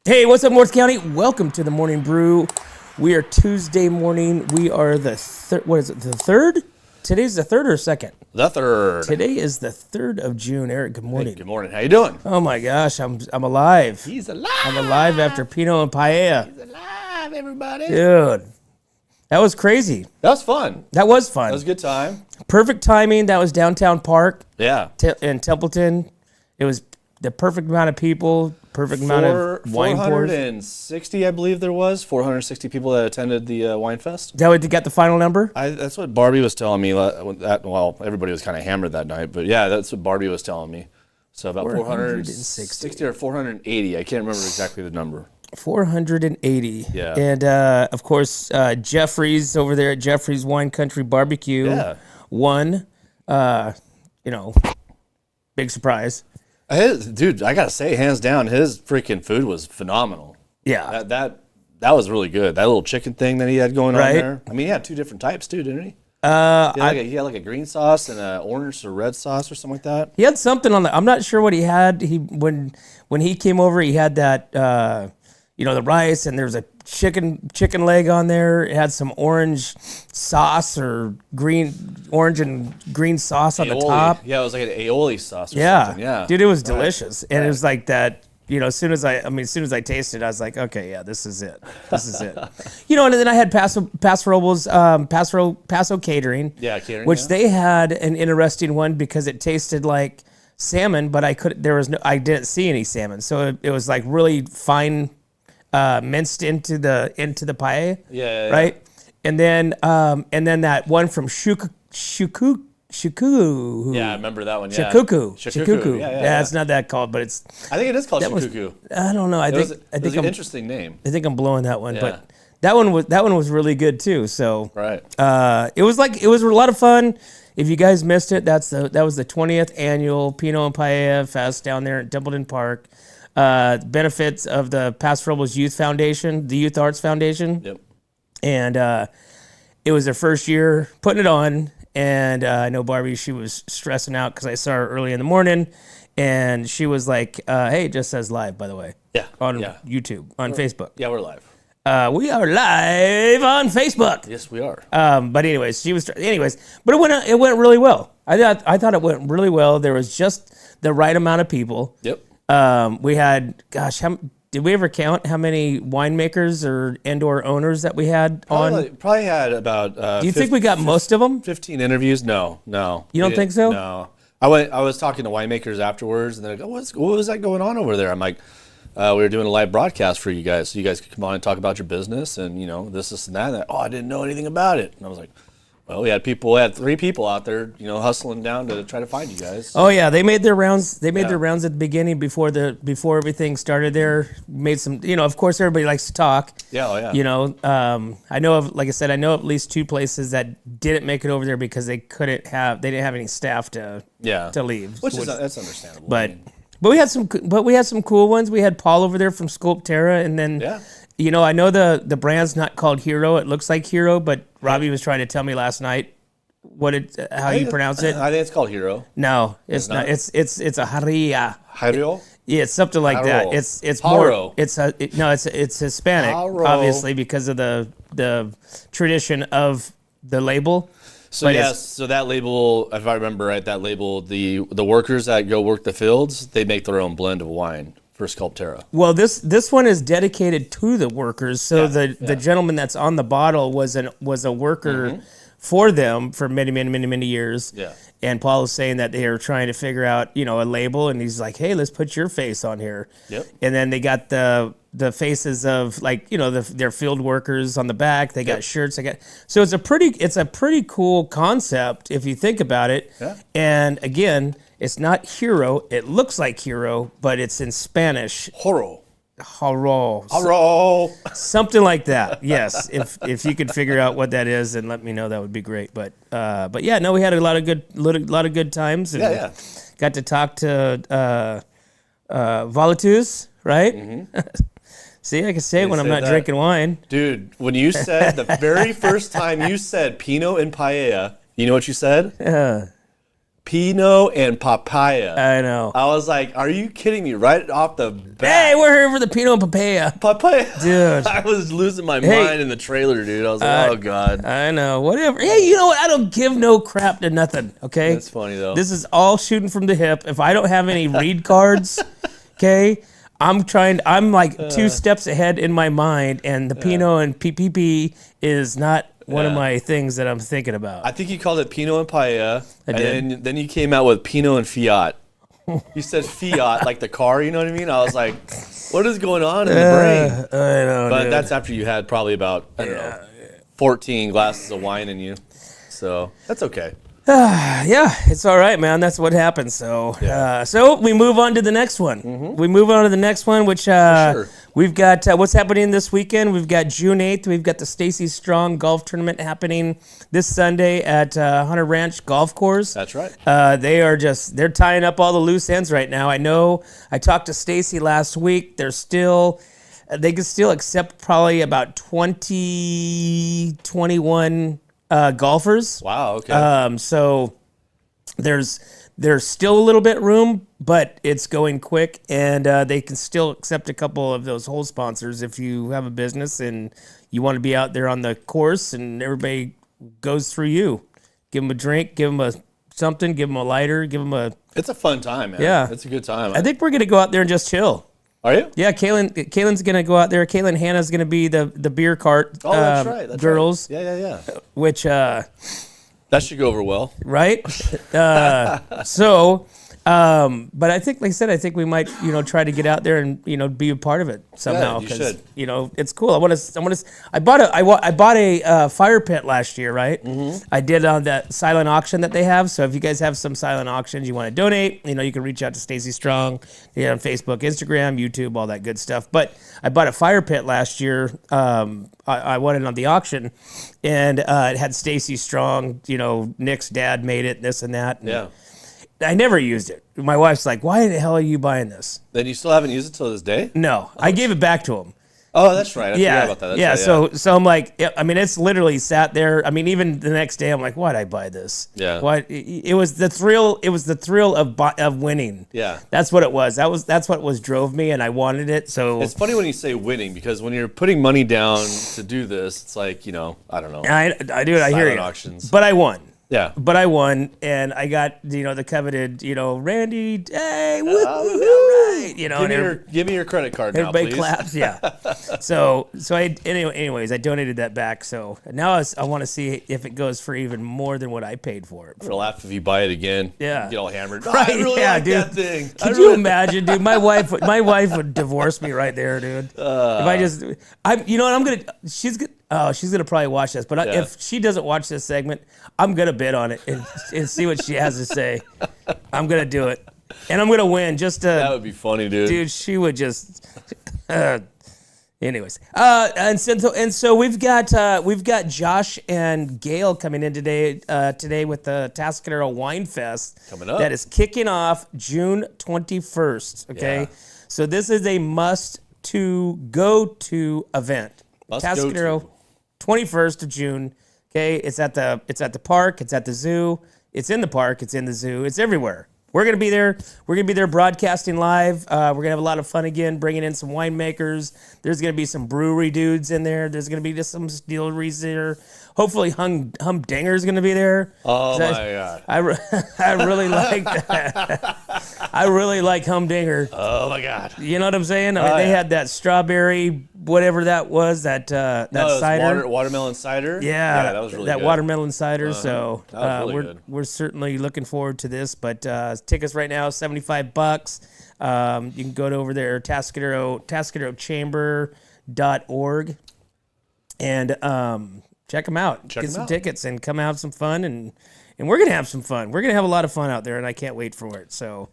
Hey, what's up, North County? Welcome to the Morning Brew. We are Tuesday morning. We are the what is it? The third? Today's the third or second? The third. Today is the 3rd of June. Eric, good morning. Hey, good morning. How you doing? Oh my gosh, I'm alive. He's alive. I'm alive after Pinot and Paella. He's alive, everybody. Dude, that was crazy. That was fun. That was fun. That was a good time. Perfect timing. That was downtown Park. Yeah. In Templeton. It was the perfect amount of people. Perfect amount of wine pours. 460, I believe there was. 460 people that attended the wine fest. Is that what you got the final number? That's what Barbie was telling me. Well, everybody was kind of hammered that night, but yeah, that's what Barbie was telling me. So about 460 or 480. I can't remember exactly the number. 480. Yeah. And of course, Jeffrey's over there at Jeffrey's Wine Country Barbecue won. Big surprise. Dude, I gotta say, hands down, his freaking food was phenomenal. Yeah. That was really good. That little chicken thing that he had going on there. I mean, he had 2 different types too, didn't he? He had like a green sauce and an orange or red sauce or something like that. He had something on the. I'm not sure what he had. When he came over, he had that the rice, and there was a chicken leg on there. It had some orange sauce or orange and green sauce on the top. Yeah, it was like an aioli sauce or something. Yeah. Dude, it was delicious. And it was like that, as soon as I tasted it, I was like, okay, yeah, this is it. This is it. And then I had Paso Catering. Yeah, catering. Which they had an interesting one because it tasted like salmon, but I didn't see any salmon. So it was like really fine minced into the paella. Yeah. Right? And then that one from Shukuku. Yeah, I remember that one. Yeah. Shikuku. Yeah, it's not that called, but it's. I think it is called Shikuku. I don't know. I think it's an interesting name. I think I'm blowing that one, but that one was really good too. So right. It was a lot of fun. If you guys missed it, that was the 20th annual Pinot and Paella Fest down there at Templeton Park. Benefits of the Paso Robles Youth Foundation, the Youth Arts Foundation. Yep. And it was their first year putting it on. And I know Barbie, she was stressing out because I saw her early in the morning. And she was like, hey, it just says live, by the way. Yeah. On YouTube, on Facebook. Yeah, we're live. We are live on Facebook. Yes, we are. But anyways, but it went really well. I thought it went really well. There was just the right amount of people. Yep. We had, did we ever count how many winemakers or and/or owners that we had on? Probably had about. Do you think we got most of them? 15 interviews? No. You don't think so? No. I was talking to winemakers afterwards, and they're like, "What was that going on over there?" I'm like, "We were doing a live broadcast for you guys, so you guys could come on and talk about your business and this and that." And I didn't know anything about it, and I was like, well, we had 3 people out there, hustling down to try to find you guys. Oh yeah, they made their rounds. They made their rounds at the beginning before everything started. There made some. Of course, everybody likes to talk. Yeah, oh yeah. I know of, like I said, I know at least 2 places that didn't make it over there because they didn't have any staff to leave. That's understandable. But we had some cool ones. We had Paul over there from Sculptera, and then. Yeah. I know the brand's not called Hero. It looks like Hero, but Robbie was trying to tell me last night how you pronounce it. I think it's called Hero. No, it's not. It's a Haria. Haro? Yeah, it's something like Haro. that. It's Haro. more. It's Hispanic, Haro. obviously because of the tradition of the label. So so that label, if I remember right, that label, the workers that go work the fields, they make their own blend of wine. For Sculptera. Well, this one is dedicated to the workers. So the gentleman that's on the bottle was a worker for them for many years. Yeah. And Paul was saying that they were trying to figure out, a label, and he's like, "Hey, let's put your face on here." Yep. And then they got the faces of their field workers on the back. They got shirts. So it's a pretty cool concept if you think about it. Yeah. And again, it's not Hero. It looks like Hero, but it's in Spanish. Horo. Something like that. Yes. If you could figure out what that is and let me know, that would be great. But yeah, no, we had a lot of good times. And got to talk to Volatus, right? Mm-hmm. See, I can say it when I'm not drinking wine. Dude, when you said the very first time you said Pinot and Paella, you know what you said? Pinot and papaya. I know. I was like, are you kidding me? Right off the bat. Hey, we're here for the Pinot and papaya. Papaya. Dude. I was losing my mind in the trailer, dude. I was like, oh, God. I know. Whatever. Hey, you know what? I don't give no crap to nothing, okay? That's funny, though. This is all shooting from the hip. If I don't have any read cards, okay, I'm like 2 steps ahead in my mind, and the Pinot and PPP is not one of my things that I'm thinking about. I think you called it Pinot and Paella. I did. And then you came out with Pinot and Fiat. You said Fiat, like the car, you know what I mean? I was like, what is going on in the brain? I know, But dude. that's after you had probably about, I don't know, 14 glasses of wine in you. So that's okay. Yeah, it's all right, man. That's what happens. So, so we move on to the next one. Mm-hmm. We move on to the next one, which sure. We've got what's happening this weekend. We've got June 8th. We've got the Stacy Strong Golf Tournament happening this Sunday at Hunter Ranch Golf Course. That's right. They're tying up all the loose ends right now. I know. I talked to Stacy last week. They can still accept probably about 21 golfers. Wow, okay. So there's still a little bit room, but it's going quick, and they can still accept a couple of those hole sponsors if you have a business and you want to be out there on the course and everybody goes through you. Give them a drink, give them something, give them a lighter, give them a... It's a fun time, man. Yeah. It's a good time. I think we're going to go out there and just chill. Are you? Yeah, Kaylin's going to go out there. Kaylin Hannah's going to be the beer cart That's right. That's girls. Right. Yeah. Which... that should go over well. Right? But I think, like I said, I think we might, try to get out there and, be a part of it somehow. Yeah, you should. It's cool. I bought a fire pit last year, right? Mm-hmm. I did on that silent auction that they have. So if you guys have some silent auctions you want to donate, you can reach out to Stacy Strong, on Facebook, Instagram, YouTube, all that good stuff. But I bought a fire pit last year. I won it on the auction, and it had Stacy Strong, Nick's dad made it, this and that. And yeah. I never used it. My wife's like, why the hell are you buying this? Then you still haven't used it till this day? No, I gave it back to him. Oh, that's right. I forgot about that. That's right. So I'm like, it's literally sat there. I mean, even the next day, I'm like, why'd I buy this? Yeah. Why? It was the thrill. It was the thrill of winning. Yeah. That's what it was. That's what drove me, and I wanted it. So it's funny when you say winning, because when you're putting money down to do this, it's like, I don't know. I do it. I hear you. Auctions. But I won. Yeah. But I won, and I got, the coveted, Randy, hey, woo, all right, Give me your credit card now, everybody please. claps, yeah. so anyways, I donated that back. So now I want to see if it goes for even more than what I paid for it. I'm gonna laugh if you buy it again. Yeah. Get all hammered. Right, I really like dude. that thing. Could you imagine, dude? My wife would divorce me right there, dude. If I'm gonna. She's gonna probably watch this, but if she doesn't watch this segment, I'm gonna bid on it and see what she has to say. I'm gonna do it, and I'm gonna win. That would be funny, dude. Dude, she would just. Anyways, and so we've got Josh and Gail coming in today with the Atascadero Wine Fest coming up. That is kicking off June 21st. Okay, Yeah. So this is a go to event. Atascadero, 21st of June. Okay, it's at the park. It's at the zoo. It's in the park. It's in the zoo. It's everywhere. We're gonna be there. We're gonna be there broadcasting live. We're gonna have a lot of fun again, bringing in some winemakers. There's gonna be some brewery dudes in there. There's gonna be just some distilleries there. Hopefully, Humdinger's gonna be there. Oh my God! I really like that. I really like Humdinger. Oh my God! You know what I'm saying? I mean, they had that strawberry, whatever that was, that cider, watermelon cider. Yeah, that was really that good. watermelon cider. So that was really good. We're certainly looking forward to this. But tickets right now $75. You can go over there, TascaderoChamber.org, and check them out. Get some tickets and come have some fun, and we're gonna have some fun. We're gonna have a lot of fun out there, and I can't wait for it. So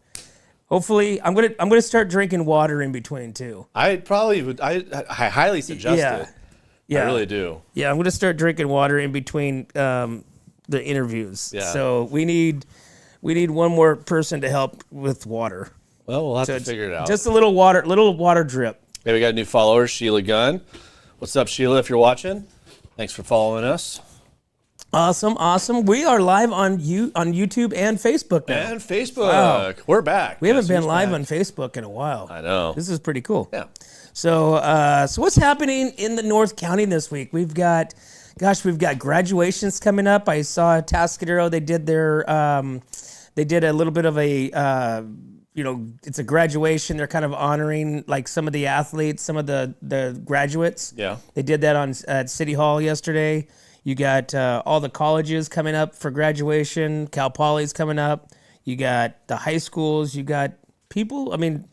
hopefully, I'm gonna start drinking water in between too. I probably would. I highly suggest it. Yeah, I really do. Yeah, I'm gonna start drinking water in between the interviews. Yeah. So we need one more person to help with water. Well, we'll have to figure it out. Just a little water drip. Hey, we got a new follower, Sheila Gunn. What's up, Sheila? If you're watching, thanks for following us. Awesome. We are live on YouTube and Facebook now. And Facebook. Wow. We're back. We haven't been live on Facebook in a while. I know. This is pretty cool. Yeah. So what's happening in the North County this week? We've got graduations coming up. I saw Atascadero. They did a little bit of a, it's a graduation. They're kind of honoring like some of the athletes, some of the graduates. Yeah. They did that at City Hall yesterday. You got all the colleges coming up for graduation. Cal Poly's coming up. You got the high schools. You got people. I mean,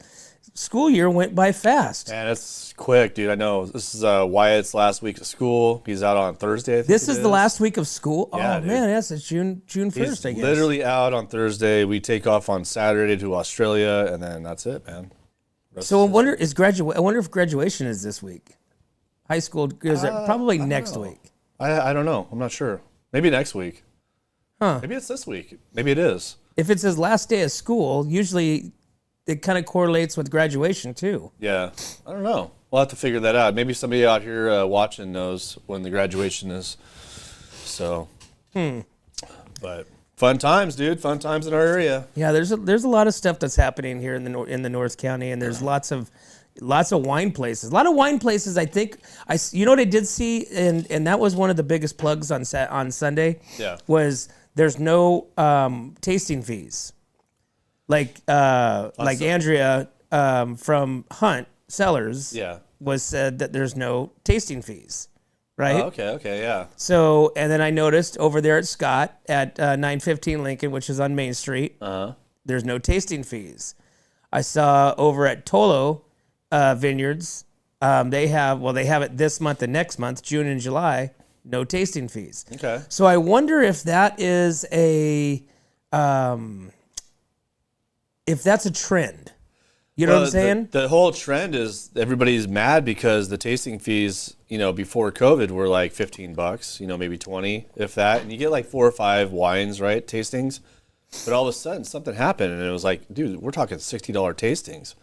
school year went by fast. Man, it's quick, dude. I know. This is Wyatt's last week of school. He's out on Thursday, I think This is the last week of school? Yeah, oh, dude. man, yes, it's June 1st, I guess. Literally out on Thursday. We take off on Saturday to Australia, and then that's it, man. So I wonder if graduation is this week. High school is probably next week. I don't know. I'm not sure. Maybe next week. Huh. Maybe it's this week. Maybe it is. If it's his last day of school, usually it kind of correlates with graduation too. Yeah. I don't know. We'll have to figure that out. Maybe somebody out here watching knows when the graduation is. So. But fun times, dude. Fun times in our area. Yeah, there's a lot of stuff that's happening here in the North County, and there's lots of wine places. A lot of wine places. I think what I did see, and that was one of the biggest plugs on Sunday. Yeah. Was there's no tasting fees. Like Andrea from Hunt Cellars. Yeah. Was said that there's no tasting fees. Right. Oh, okay, yeah. So, and then I noticed over there at Scott at 915 Lincoln, which is on Main Street. There's no tasting fees. I saw over at Tolo Vineyards, they have it this month and next month, June and July, no tasting fees. Okay. So I wonder if that is if that's a trend. You know what I'm saying? The whole trend is everybody's mad because the tasting fees, before COVID were like $15, maybe 20, if that, and you get like 4 or 5 wines, right? Tastings. But all of a sudden something happened and it was like, dude, we're talking $60 tastings.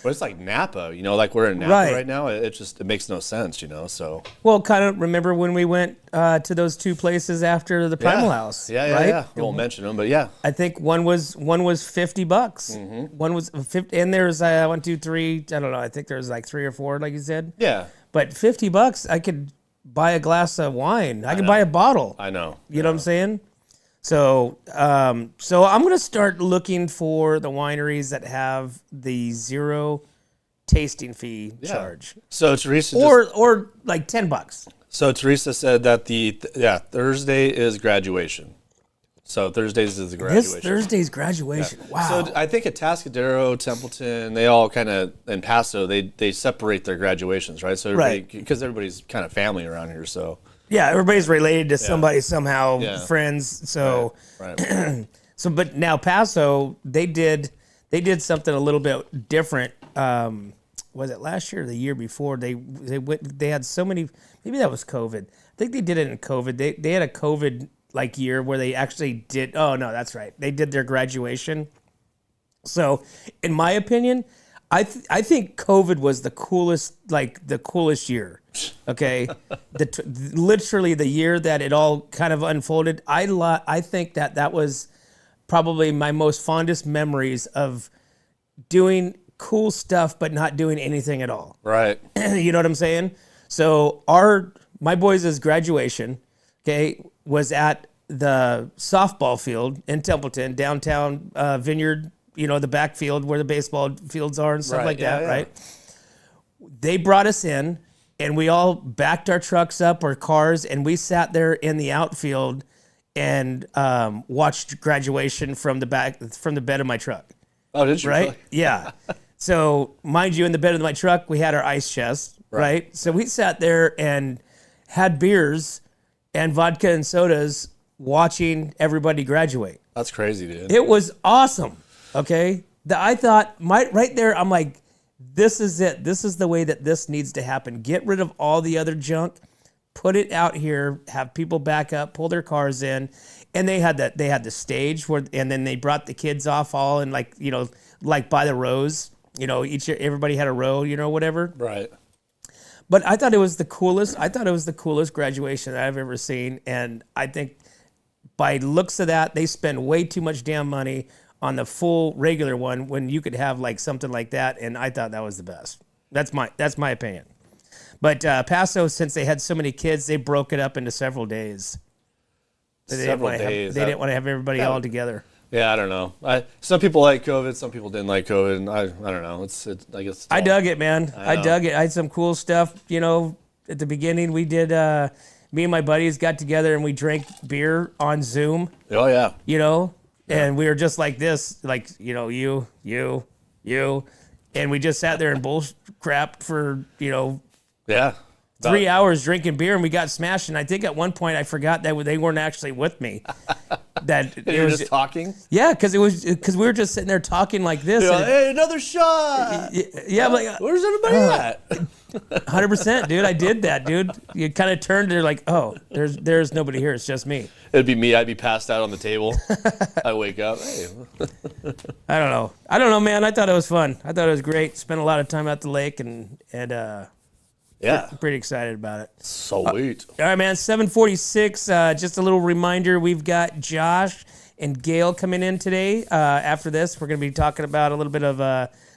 But it's like Napa, like we're in Napa right now. It makes no sense, so. Well, kind of remember when we went to those 2 places after the Primal House, right? Yeah. We won't mention them, but yeah. I think one was $50. One was 50, and there's 1, 2, 3. I don't know. I think there's like 3 or 4, like you said. Yeah. But $50, I could buy a glass of wine. I could buy a bottle. I know. You know what I'm saying? So, I'm gonna start looking for the wineries that have the 0 tasting fee charge. So Teresa, or like $10. So Teresa said that Thursday is graduation. So Thursdays is the graduation. This Thursday's graduation. Yeah. Wow. So I think Atascadero, Templeton, they all kind of, in Paso, they separate their graduations, right? So because everybody's kind of family around here, so. Yeah, everybody's related to somebody somehow, friends. So, right. So, but now Paso, they did something a little bit different. Was it last year or the year before? They had so many. Maybe that was COVID. I think they did it in COVID. They had a COVID like year where they actually did. Oh no, that's right. They did their graduation. So, in my opinion, I think COVID was the coolest year. Okay, literally the year that it all kind of unfolded. I think that was probably my most fondest memories of doing cool stuff, but not doing anything at all. Right. You know what I'm saying? So my boys' graduation, was at the softball field in Templeton, downtown Vineyard. The backfield where the baseball fields are and stuff like that, right? They brought us in, and we all backed our trucks up or cars, and we sat there in the outfield and watched graduation from the bed of my truck. Oh, did you? Right? Really? Yeah. So, mind you, in the bed of my truck, we had our ice chest, right? So we sat there and had beers and vodka and sodas watching everybody graduate. That's crazy, dude. It was awesome. Okay. I thought right there, I'm like, this is it. This is the way that this needs to happen. Get rid of all the other junk, put it out here, have people back up, pull their cars in. And they had the stage and then they brought the kids off all in like by the rows, everybody had a row, whatever. Right. But I thought it was the coolest. I thought it was the coolest graduation that I've ever seen. And I think by looks of that, they spend way too much damn money on the full regular one when you could have like something like that. And I thought that was the best. That's my opinion. But Paso, since they had so many kids, they broke it up into several days. They didn't want to have everybody all together. Yeah, I don't know. Some people like COVID. Some people didn't like COVID. And I don't know. I guess. I dug it, man. I dug it. I had some cool stuff. You know, at the beginning, we did. Me and my buddies got together and we drank beer on Zoom. Oh yeah. You know, and we were just like this, like you, and we just sat there and bull crap for Yeah. 3 hours drinking beer, and we got smashed. And I think at one point I forgot that they weren't actually with me. That you were just talking. Yeah, because we were just sitting there talking like this. Like, hey, another shot. Yeah, I'm like, where's everybody at? 100%, dude. I did that, dude. You kind of turned and like, oh, there's nobody here. It's just me. It'd be me. I'd be passed out on the table. I wake up. Hey. I don't know, man. I thought it was fun. I thought it was great. Spent a lot of time at the lake and yeah, pretty excited about it. Sweet. All right, man. 7:46. Just a little reminder: we've got Josh and Gail coming in today. After this, we're going to be talking about a little bit of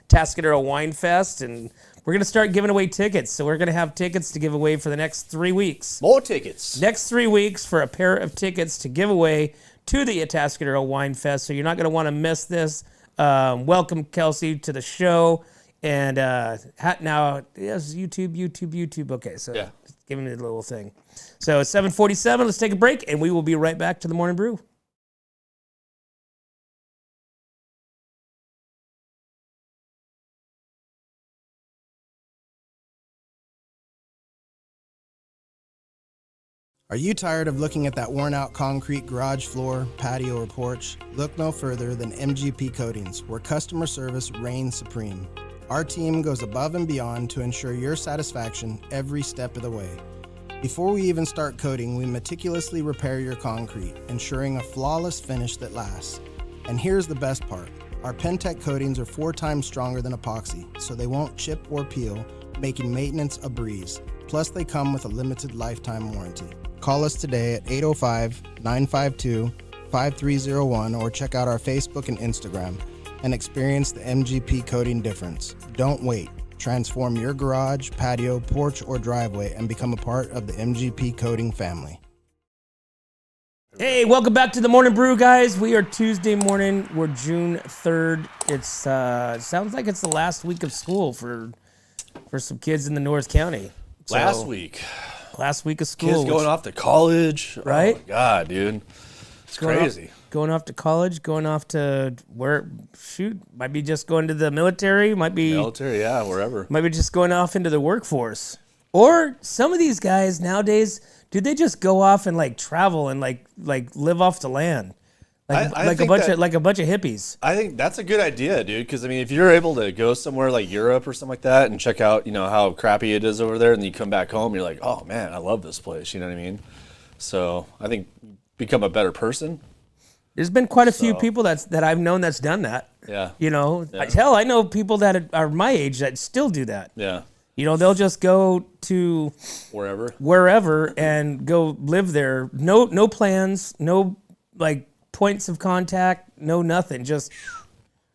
Atascadero Wine Fest, and we're going to start giving away tickets. So we're going to have tickets to give away for the next 3 weeks. More tickets. Next 3 weeks for a pair of tickets to give away to the Atascadero Wine Fest. So you're not going to want to miss this. Welcome, Kelsey, to the show. And now, yes, YouTube. Okay, so yeah. Just giving it a little thing. So it's 7:47. Let's take a break, and we will be right back to the Morning Brew. Are you tired of looking at that worn-out concrete garage floor, patio, or porch? Look no further than MGP Coatings, where customer service reigns supreme. Our team goes above and beyond to ensure your satisfaction every step of the way. Before we even start coating, we meticulously repair your concrete, ensuring a flawless finish that lasts. And here's the best part. Our Pentec coatings are 4 times stronger than epoxy, so they won't chip or peel, making maintenance a breeze. Plus, they come with a limited lifetime warranty. Call us today at 805-952-5301 or check out our Facebook and Instagram and experience the MGP coating difference. Don't wait. Transform your garage, patio, porch, or driveway and become a part of the MGP coating family. Hey, welcome back to the Morning Brew, guys. We are Tuesday morning. We're June 3rd. It's sounds like it's the last week of school for some kids in the North County. Last week of school. Kids going off to college. Right? Oh my God, dude. It's crazy. Going off to college, going off to might be just going to the military, Yeah, wherever. Might be just going off into the workforce. Or some of these guys nowadays, do they just go off and like travel and like live off the land? Like a bunch of hippies. I think that's a good idea, dude. Because I mean, if you're able to go somewhere like Europe or something like that and check out, how crappy it is over there, and then you come back home, you're like, oh man, I love this place. You know what I mean? So I think become a better person. There's been quite a few people that I've known that's done that. Yeah. Hell, I know people that are my age that still do that. Yeah. They'll just go to wherever and go live there. No plans, no like points of contact, no nothing.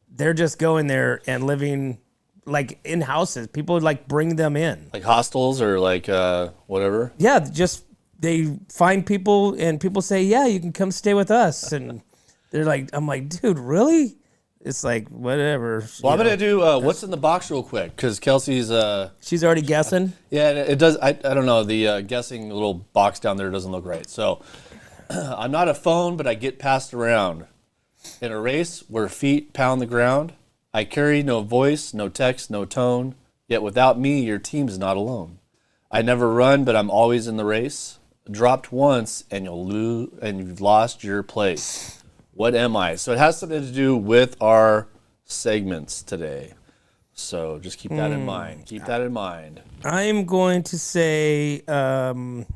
They're just going there and living like in houses. People would like bring them in. Like hostels or like whatever. Yeah, just they find people and people say, yeah, you can come stay with us. And they're like, I'm like, dude, really? It's like, whatever. Well, I'm going to do what's in the box real quick because Kelsey's... she's already guessing? Yeah, it does. I don't know. The guessing little box down there doesn't look right. So I'm not a phone, but I get passed around. In a race where feet pound the ground, I carry no voice, no text, no tone. Yet without me, your team's not alone. I never run, but I'm always in the race. Dropped once and you've lost your place. What am I? So it has something to do with our segments today. So just keep that in mind. Keep that in mind. I'm going to say... Because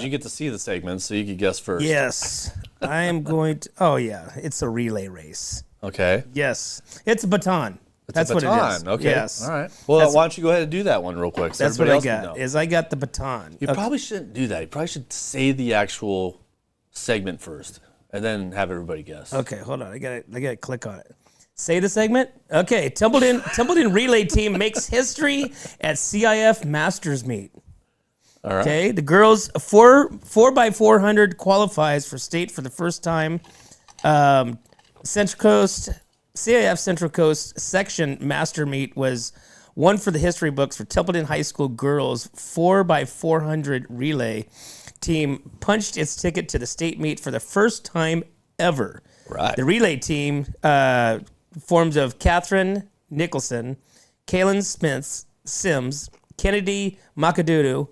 you get to see the segments, so you can guess first. Yes. I am going to... Oh, yeah. It's a relay race. Okay. Yes. It's a baton. That's what it is. Okay. Yes. All right. Well, why don't you go ahead and do that one real quick? So That's what I everybody else got. can know. Is I got the baton. You probably shouldn't do that. You probably should say the actual segment first, and then have everybody guess. Okay, hold on. I gotta click on it. Say the segment. Okay, Templeton relay team makes history at CIF Masters Meet. All right. Okay, the girls 4x400 qualifies for state for the first time. Central Coast CIF Central Coast section master meet was one for the history books for Templeton High School girls 4x400 relay team punched its ticket to the state meet for the first time ever. Right. The relay team forms of Catherine Nicholson, Kaylin Sims, Kennedy McAdoo,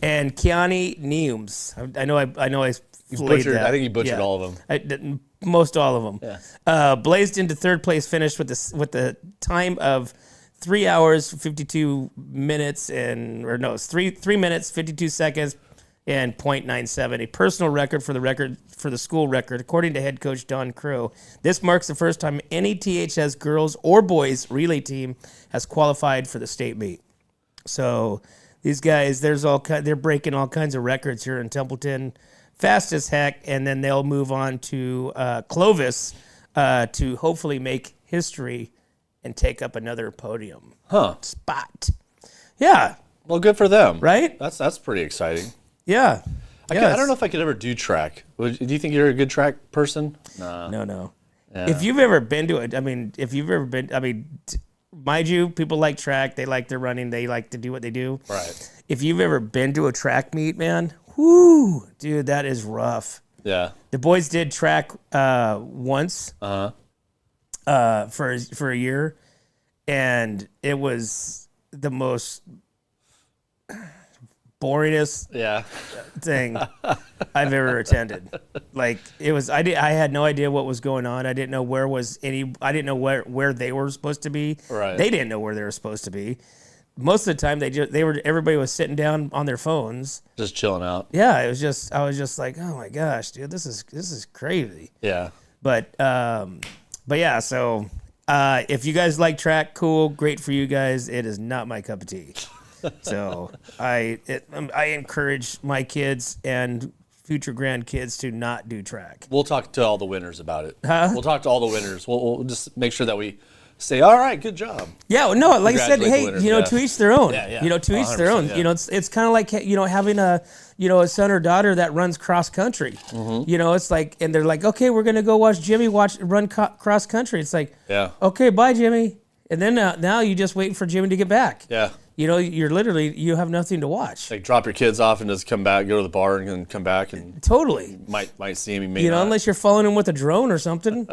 and Kiani Neumes. I know I flayed that. I think you butchered all of them. Most all of them. Yeah. Blazed into third place, finished with the time of 3 hours 52 minutes it's 3 minutes 52 seconds and 0.97, a personal record for the school record, according to head coach Don Crow. This marks the first time any THS girls or boys relay team has qualified for the state meet. So these guys, they're breaking all kinds of records here in Templeton, fast as heck, and then they'll move on to Clovis to hopefully make history and take up another podium spot. Yeah. Well, good for them. Right? That's pretty exciting. Yeah. I don't know if I could ever do track. Do you think you're a good track person? Nah. No. Yeah. If you've ever been to it, mind you, people like track. They like their running. They like to do what they do. Right. If you've ever been to a track meet, man, whoo, dude, that is rough. Yeah. The boys did track once for a year, and it was the most boringest thing I've ever attended. Like, it was, I had no idea what was going on. I didn't know where they were supposed to be. Right. They didn't know where they were supposed to be. Most of the time everybody was sitting down on their phones. Just chilling out. Yeah, I was just like, oh my gosh, dude, this is crazy. Yeah. But yeah, so if you guys like track, cool, great for you guys. It is not my cup of tea. So I encourage my kids and future grandkids to not do track. We'll talk to all the winners about it. Huh? We'll talk to all the winners. We'll just make sure that we say, all right, good job. Yeah, no, like I said, hey, to each their own. Yeah. To each their own. Yeah. It's kind of like, having a son or daughter that runs cross country. Mm-hmm. It's like, and they're like, okay, we're gonna go watch Jimmy run cross country. It's like, okay, bye, Jimmy. And then now you just waiting for Jimmy to get back. Yeah. You have nothing to watch. Like, drop your kids off and just come back, go to the bar and then come back and totally might see him. You may not. Unless you're following him with a drone or something.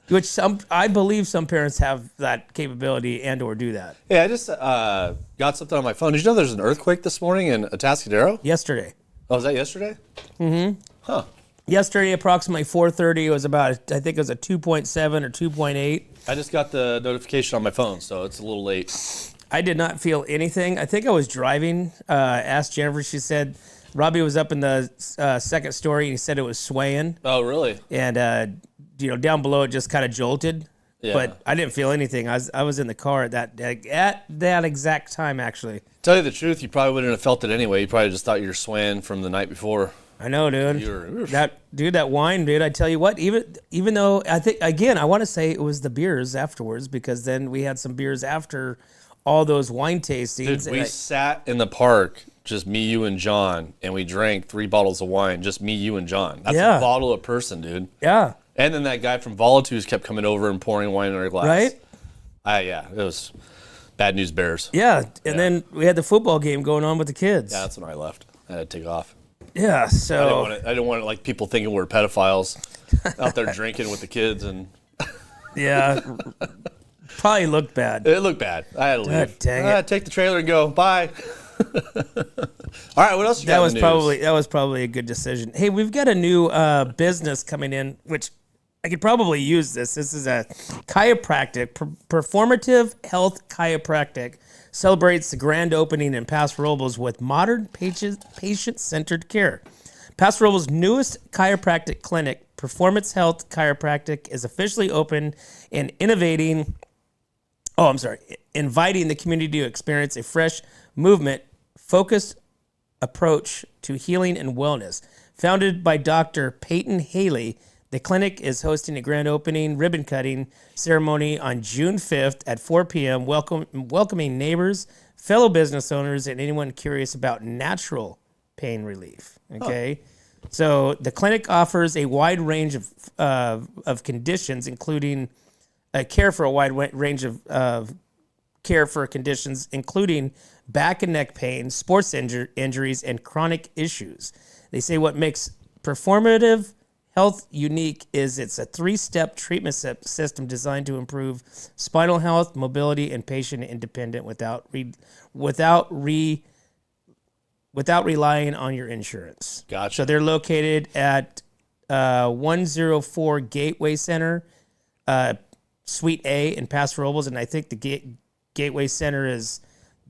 Which I believe some parents have that capability and or do that. Yeah, I just got something on my phone. Did you know there's an earthquake this morning in Atascadero? Yesterday. Oh, was that yesterday? Mm-hmm. Huh. Yesterday, approximately 4:30, it was about, I think it was a 2.7 or 2.8. I just got the notification on my phone, so it's a little late. I did not feel anything. I think I was driving. Asked Jennifer, she said, Robbie was up in the second story and he said it was swaying. Oh, really? And, down below it just kind of jolted. Yeah. But I didn't feel anything. I was in the car at that exact time, actually. Tell you the truth, you probably wouldn't have felt it anyway. You probably just thought you were swaying from the night before. I know, dude. That wine, dude. I tell you what, even though I think, again, I want to say it was the beers afterwards, because then we had some beers after all those wine tastings. Dude, we sat in the park, just me, you, and John, and we drank 3 bottles of wine, just me, you, and John. That's a bottle a person, dude. Yeah. And then that guy from Volitudes kept coming over and pouring wine in our glass. Right? It was bad news bears. Yeah, and then we had the football game going on with the kids. Yeah, that's when I left. I had to take off. Yeah, so I didn't want like people thinking we're pedophiles out there drinking with the kids, and yeah, probably looked bad. It looked bad. I had to leave. God dang it. Take the trailer and go. Bye. All right, what else you got? That was probably a good decision. Hey, we've got a new business coming in, which I could probably use this. This is a chiropractic, Performative Health Chiropractic. Celebrates the grand opening in Paso Robles with modern patient-centered care. Paso Robles' newest chiropractic clinic Performance Health Chiropractic is officially open and inviting the community to experience a fresh movement-focused approach to healing and wellness. Founded by Dr. Peyton Haley, the clinic is hosting a grand opening ribbon cutting ceremony on June 5th at 4 p.m., welcoming neighbors, fellow business owners, and anyone curious about natural pain relief. Okay? So the clinic offers a wide range of conditions, including care for a wide range of care for conditions, including back and neck pain, sports injuries, and chronic issues. They say what makes Performative Health unique is it's a 3-step treatment system designed to improve spinal health, mobility, and patient independence without relying on your insurance. Gotcha. So they're located at 104 Gateway Center, Suite A in Paso Robles, and I think the Gateway Center is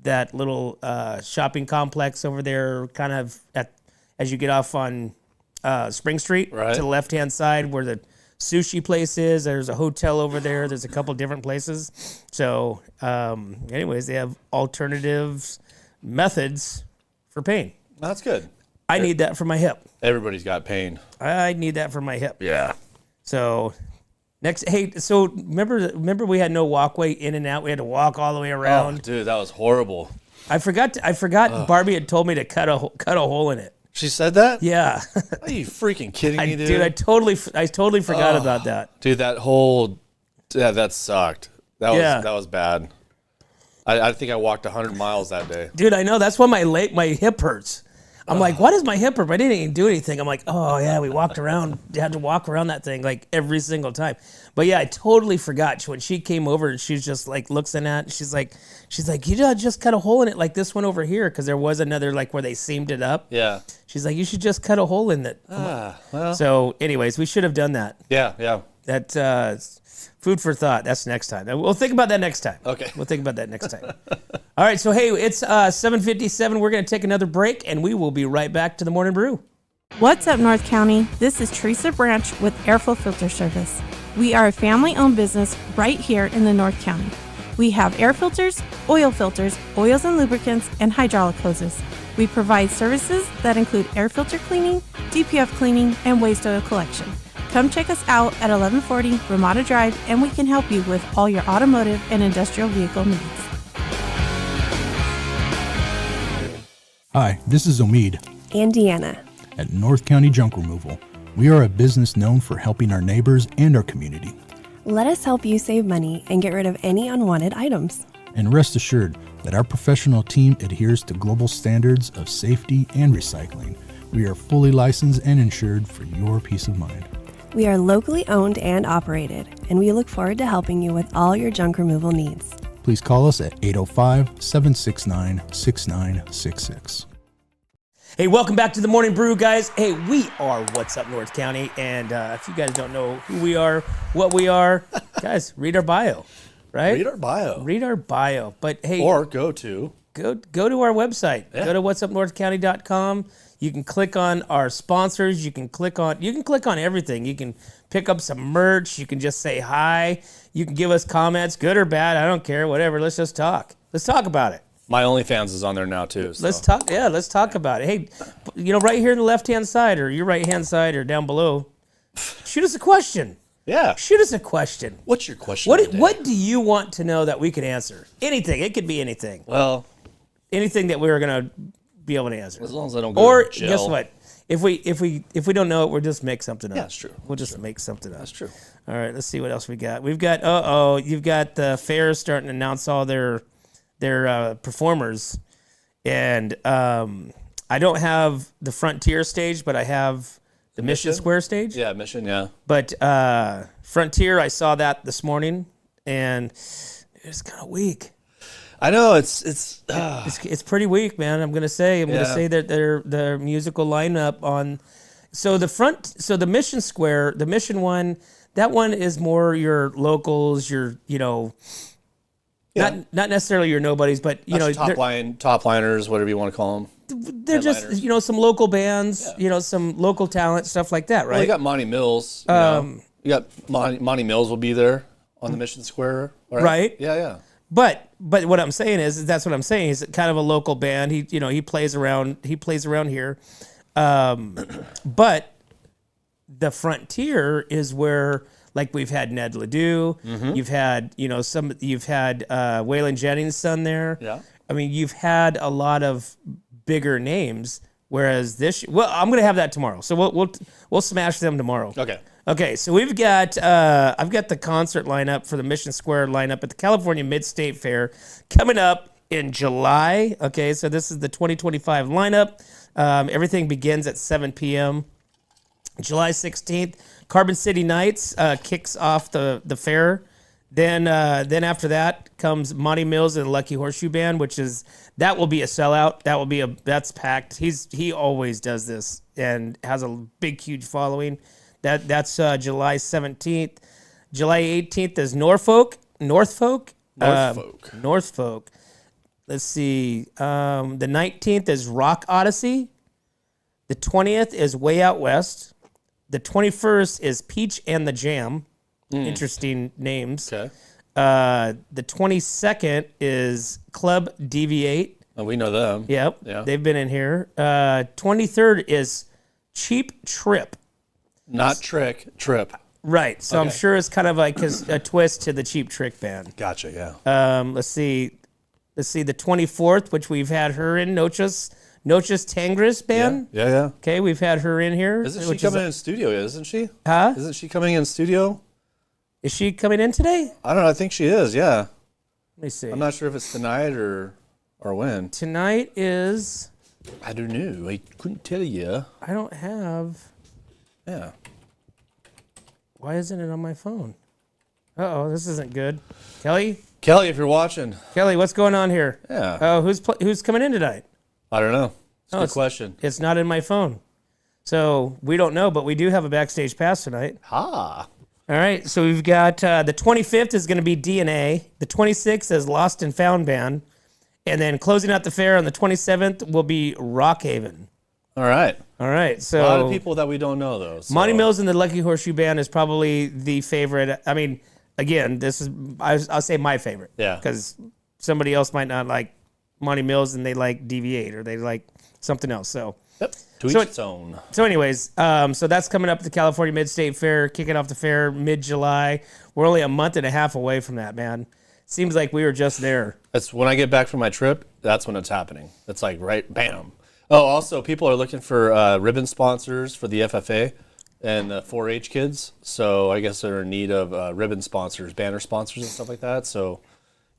that little shopping complex over there, kind of as you get off on Spring Street, right, to the left-hand side where the sushi place is. There's a hotel over there. There's a couple different places. So anyways, they have alternatives, methods for pain. That's good. I need that for my hip. Everybody's got pain. I need that for my hip. Yeah. So so remember we had no walkway in and out. We had to walk all the way around. Oh, dude, that was horrible. I forgot Barbie had told me to cut a hole in it. She said that? Yeah. Are you freaking kidding me, dude? Dude, I totally forgot about that. Dude, that sucked. That was bad. I think I walked 100 miles that day. Dude, I know. That's why my hip hurts. I'm like, why does my hip hurt? I didn't even do anything. I'm like, oh, yeah, we walked around. You had to walk around that thing like every single time. But, yeah, I totally forgot. When she came over and she's just like looking at it, she's like, you just cut a hole in it like this one over here, because there was another like where they seamed it up. Yeah. She's like, you should just cut a hole in it. Well. So, anyways, we should have done that. Yeah. That food for thought. That's next time. We'll think about that next time. Okay. We'll think about that next time. All right. So, hey, it's 7:57. We're going to take another break, and we will be right back to the Morning Brew. What's up, North County? This is Teresa Branch with Airflow Filter Service. We are a family-owned business right here in the North County. We have air filters, oils and lubricants, and hydraulic hoses. We provide services that include air filter cleaning, DPF cleaning, and waste oil collection. Come check us out at 1140 Ramada Drive, and we can help you with all your automotive and industrial vehicle needs. Hi, this is Omid. And Deanna. At North County Junk Removal. We are a business known for helping our neighbors and our community. Let us help you save money and get rid of any unwanted items. And rest assured that our professional team adheres to global standards of safety and recycling. We are fully licensed and insured for your peace of mind. We are locally owned and operated, and we look forward to helping you with all your junk removal needs. Please call us at 805-769-6966. Hey, welcome back to the Morning Brew, guys. Hey, we are What's Up North County, and if you guys don't know who we are, what we are, guys, read our bio, right? Read our bio. But hey, or go to our website. Yeah. Go to whatsupnorthcounty.com. You can click on our sponsors. You can click on everything. You can pick up some merch. You can just say hi. You can give us comments, good or bad. I don't care, whatever. Let's just talk. Let's talk about it. My OnlyFans is on there now too. So. Let's talk. Yeah, let's talk about it. Hey, right here in the left-hand side or your right-hand side or down below, shoot us a question. Yeah. Shoot us a question. What's your question? What do you want to know that we can answer? Anything. It could be anything. Well, anything that we're gonna be able to answer. As long as I don't go or to jail. Guess what? If we don't know it, we'll just make something up. Yeah, that's true. We'll just make something up. That's true. All right. Let's see what else we got. We've got. You've got the fairs starting to announce all their performers. And I don't have the Frontier stage, but I have the Mission Square stage. Yeah, Mission, yeah. But Frontier, I saw that this morning, and it's kind of weak. I know it's pretty weak, man. I'm gonna say that their musical lineup on. So the Mission Square, the Mission one, that one is more your locals, your Not necessarily your nobodies, but you know, top liners, whatever you want to call them. They're just, you know, some local bands, you know, some local talent, stuff like that, right? Well, you got Monty Mills. You got Monty Mills will be there on the Mission Square, right? Yeah. But what I'm saying is that's what I'm saying. He's kind of a local band. He plays around here, but the Frontier is where, like, we've had Ned Ledoux. You've had Waylon Jennings' son there. Yeah. I mean, you've had a lot of bigger names. Whereas I'm gonna have that tomorrow. So we'll smash them tomorrow. Okay, so we've got I've got the concert lineup for the Mission Square lineup at the California Mid-State Fair coming up in July. Okay, so this is the 2025 lineup. Everything begins at 7 p.m. July 16th, Carbon City Nights kicks off the fair. Then after that comes Monty Mills and the Lucky Horseshoe Band, that will be a sellout. That's packed. He always does this and has a big, huge following. That's July 17th. July 18th is Norfolk. Let's see. The 19th is Rock Odyssey. The 20th is Way Out West. The 21st is Peach and the Jam. Interesting names. Okay. The 22nd is Club Deviate. Oh, we know them. Yep. Yeah. They've been in here. 23rd is Cheap Trip. Not Trick, Trip. Right. So I'm sure it's kind of like a twist to the Cheap Trick band. Gotcha, yeah. Let's see the 24th, which we've had her in, Noches Tangris band. Yeah. Okay, we've had her in here. Isn't she coming in studio, isn't she? Huh? Isn't she coming in studio? Is she coming in today? I don't know. I think she is, yeah. Let me see. I'm not sure if it's tonight or when. Tonight is... I don't know. I couldn't tell you. I don't have... Yeah. Why isn't it on my phone? Uh-oh, this isn't good. Kelly, if you're watching. Kelly, what's going on here? Yeah. Oh, who's coming in tonight? I don't know. It's a good question. It's not in my phone. So we don't know, but we do have a backstage pass tonight. Ha. All right, so we've got the 25th is going to be DNA. The 26th is Lost and Found Band. And then closing out the fair on the 27th will be Rockhaven. All right. So a lot of people that we don't know, though. So. Monty Mills and the Lucky Horseshoe Band is probably the favorite. I mean, again, I'll say my favorite. Yeah. Because somebody else might not like Monty Mills and they like Deviate or they like something else. So. Yep. To each its own. So anyways, so that's coming up at the California Mid-State Fair, kicking off the fair mid-July. We're only a month and a half away from that, man. Seems like we were just there. That's when I get back from my trip. That's when it's happening. It's like right, bam. Oh, also, people are looking for ribbon sponsors for the FFA and the 4-H kids. So I guess they're in need of ribbon sponsors, banner sponsors, and stuff like that. So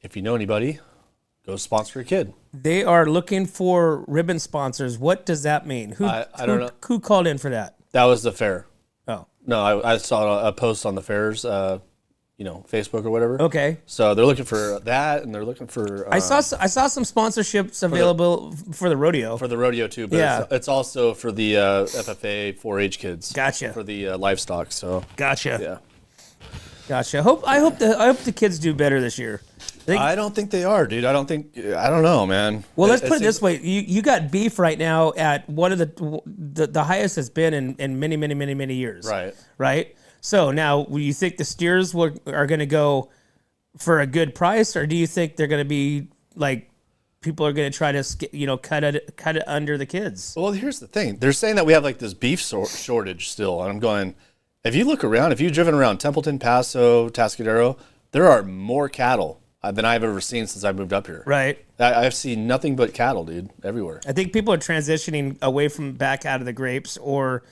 if you know anybody, go sponsor a kid. They are looking for ribbon sponsors. What does that mean? I don't know. Who called in for that? That was the fair. Oh. No, I saw a post on the fair's, Facebook or whatever. Okay. So they're looking for that, and they're looking for. I saw some sponsorships available for the rodeo. For the rodeo too, but Yeah. it's also for the FFA 4-H kids. Gotcha. For the livestock. So. Gotcha. Yeah. Gotcha. I hope the kids do better this year. I don't think they are, dude. I don't know, man. Well, let's put it this way: you got beef right now at one of the highest it's been in many years. Right. So now, do you think the steers are going to go for a good price, or do you think they're going to be like people are going to try to cut it under the kids? Well, here's the thing: they're saying that we have like this beef shortage still, and I'm going. If you look around, if you've driven around Templeton, Paso, Atascadero, there are more cattle than I've ever seen since I moved up here. Right. I've seen nothing but cattle, dude, everywhere. I think people are transitioning away from back out of the grapes, or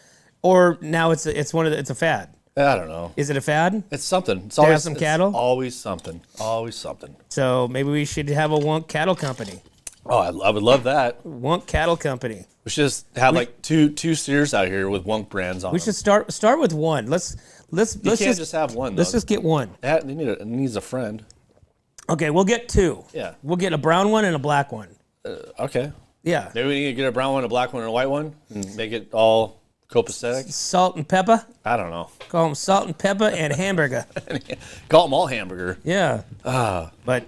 now it's a fad. I don't know. Is it a fad? It's something. It's always some cattle. Always something. Always something. So maybe we should have a Wonk Cattle Company. Oh, I would love that. Wonk Cattle Company. We should just have like two steers out here with Wonk brands on. We should start with one. Let's just have one. Let's just get one. It needs a friend. Okay, we'll get two. Yeah. We'll get a brown one and a black one. Okay. Yeah. Maybe we need to get a brown one, a black one, and a white one, and make it all copacetic. Salt and pepper. I don't know. Call them salt and pepper and hamburger. Call them all hamburger. Yeah. But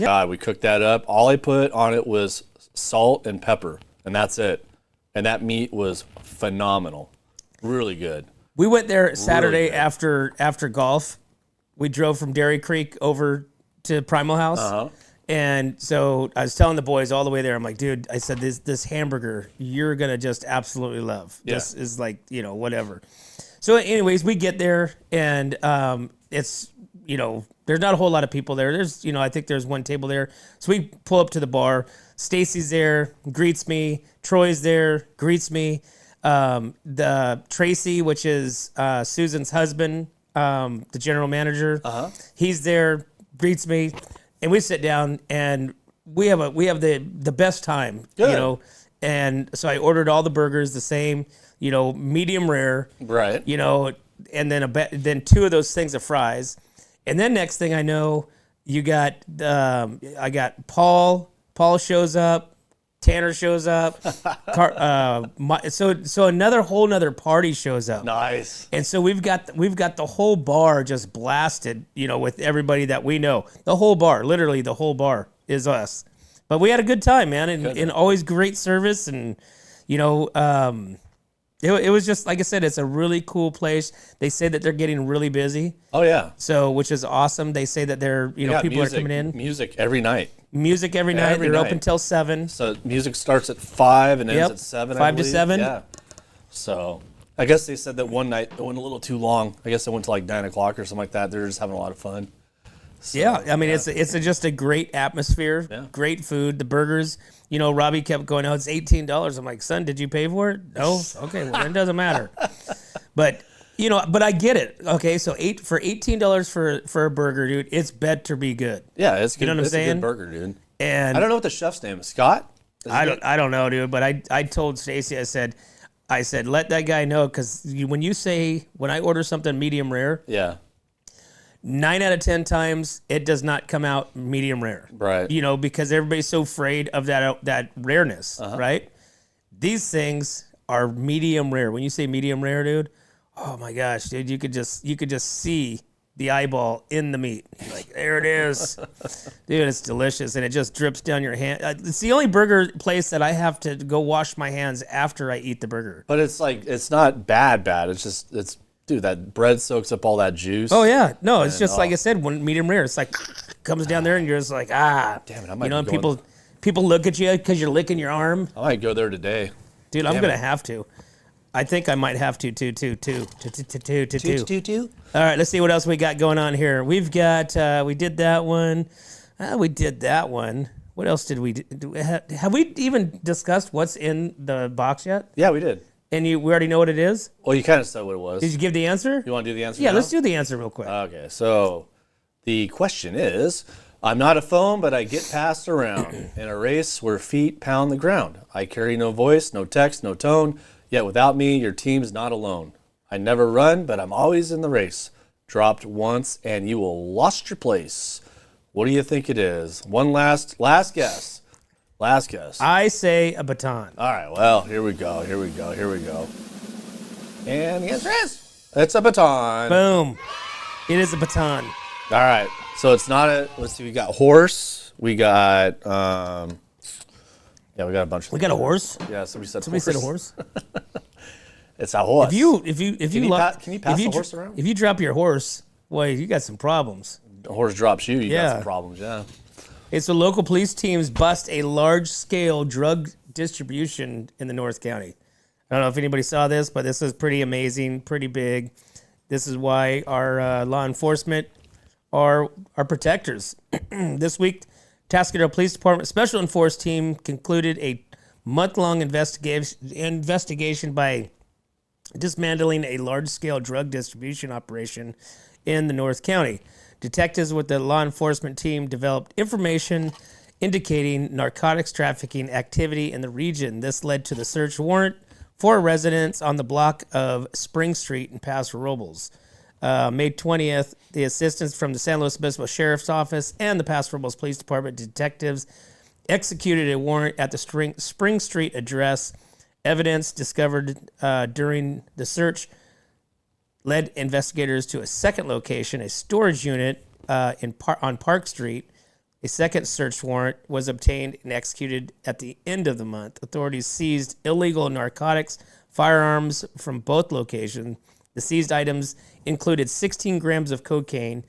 God, we cooked that up. All I put on it was salt and pepper, and that's it. And that meat was phenomenal. Really good. We went there Saturday good. after golf. We drove from Dairy Creek over to Primal House. Uh-huh. And so I was telling the boys all the way there, I'm like, dude, I said, this hamburger, you're going to just absolutely love. Yeah. This is like, whatever. So anyways, we get there and it's, there's not a whole lot of people there. There's, I think there's one table there. So we pull up to the bar. Stacy's there, greets me. Troy's there, greets me. The Tracy, which is Susan's husband, the general manager, he's there, greets me. And we sit down and we have the best time, Good. And so I ordered all the burgers the same, medium rare, Right. and then two of those things of fries, and then next thing I know, you got I got Paul shows up, Tanner shows up, so another party shows up. Nice. And so we've got the whole bar just blasted, with everybody that we know. The whole bar, literally the whole bar is us. But we had a good time, man, and always great service, and it was just like I said, it's a really cool place. They say that they're getting really busy. Oh yeah. So which is awesome. They say that they're people are coming in. Music every night. Music every night. They're open till 7. So music starts at 5 and ends at 7. 5 to 7. Yeah. So I guess they said that one night it went a little too long. I guess it went to like 9 o'clock or something like that. They're just having a lot of fun. So, yeah, I mean it's just a great atmosphere, great food. The burgers, Robbie kept going, "Oh, it's $18." I'm like, "Son, did you pay for it?" No. Okay, well then it doesn't matter. But but I get it. Okay, so $18 for a burger, dude, it's better be good. Yeah, it's good. You know what I'm saying? A good burger, dude. And I don't know what the chef's name is. Scott? I don't know, dude. But I told Stacy, I said, let that guy know, because when I order something medium rare, Yeah. 9 out of 10 times it does not come out medium rare. Right. Because everybody's so afraid of that rareness, right? These things are medium rare. When you say medium rare, dude, oh my gosh, dude, you could just see the eyeball in the meat. You're like, there it is. Dude, it's delicious, and it just drips down your hand. It's the only burger place that I have to go wash my hands after I eat the burger. But it's not bad. It's dude, that bread soaks up all that juice. Oh yeah, no, it's just like I said, when medium rare, it's like comes down there, and you're just like, damn it, I might and be going. people look at you because you're licking your arm. I might go there today. Dude, I'm gonna have to. I think I might have to too. Two. All right, let's see what else we got going on here. We've got we did that one. What else did we do? Have we even discussed what's in the box yet? Yeah, we did. And we already know what it is? Well, you kind of said what it was. Did you give the answer? You want to do the answer? Yeah, now? let's do the answer real quick. Okay, so the question is, I'm not a phone, but I get passed around. In a race where feet pound the ground. I carry no voice, no text, no tone, yet without me, your team's not alone. I never run, but I'm always in the race. Dropped once, and you will lost your place. What do you think it is? One last guess. Last guess. I say a baton. All right, well, here we go. And the answer is, it's a baton. Boom. It is a baton. All right, so it's not let's see, we got horse. We got, we got a bunch of We got a horse? Yeah, somebody said a horse? It's a horse. If you Can you pass the horse around? If you drop your horse, boy, you got some problems. The horse drops you, you got some problems, yeah. It's the local police teams bust a large-scale drug distribution in the North County. I don't know if anybody saw this, but this is pretty amazing, pretty big. This is why our law enforcement are our protectors. This week, Atascadero Police Department Special Enforcement Team concluded a month-long investigation by dismantling a large-scale drug distribution operation in the North County. Detectives with the law enforcement team developed information indicating narcotics trafficking activity in the region. This led to the search warrant for residents on the block of Spring Street in Paso Robles. May 20th, the assistance from the San Luis Obispo Sheriff's Office and the Paso Robles Police Department detectives executed a warrant at the Spring Street address. Evidence discovered during the search led investigators to a second location, a storage unit on Park Street, A second search warrant was obtained and executed at the end of the month. Authorities seized illegal narcotics, firearms from both locations. The seized items included 16 grams of cocaine,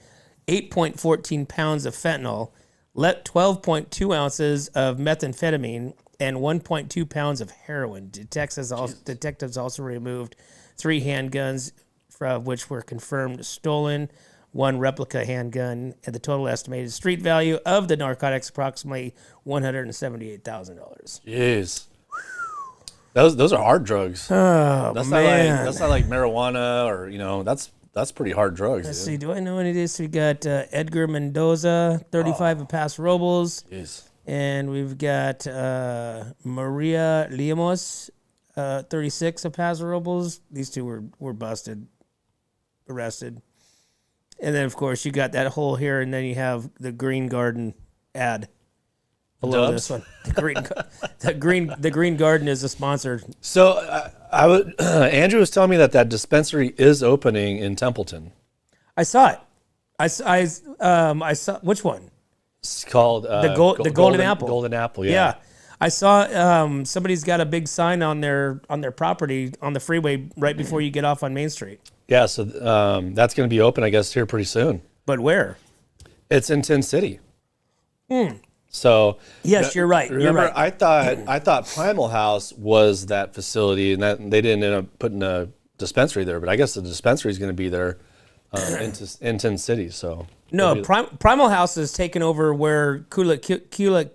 8.14 pounds of fentanyl, 12.2 ounces of methamphetamine, and 1.2 pounds of heroin. Detectives also removed 3 handguns, which were confirmed stolen, 1 replica handgun, and the total estimated street value of the narcotics approximately $178,000. Jeez. Those are hard drugs. Oh, that's man. That's not like marijuana or, that's pretty hard drugs. Let's see. Do I know any of this? We got Edgar Mendoza, 35 of Paso Robles. Jeez. And we've got Maria Liamos, 36 of Paso Robles. These two were arrested. And then, of course, you got that hole here, and then you have the Green Garden ad below Dubs? this one. The Green Garden is a sponsor. So Andrew was telling me that dispensary is opening in Templeton. I saw it. I saw which one? It's called The Golden Apple. Golden Apple, yeah. Yeah. I saw somebody's got a big sign on their property on the freeway right before you get off on Main Street. Yeah, so that's going to be open, I guess, here pretty soon. But where? It's in Tin City. So yes, you're right. Remember, you're right. I thought Primal House was that facility, and that they didn't end up putting a dispensary there. But I guess the dispensary is going to be there in Tin City. So no, Primal House is taken over where Kula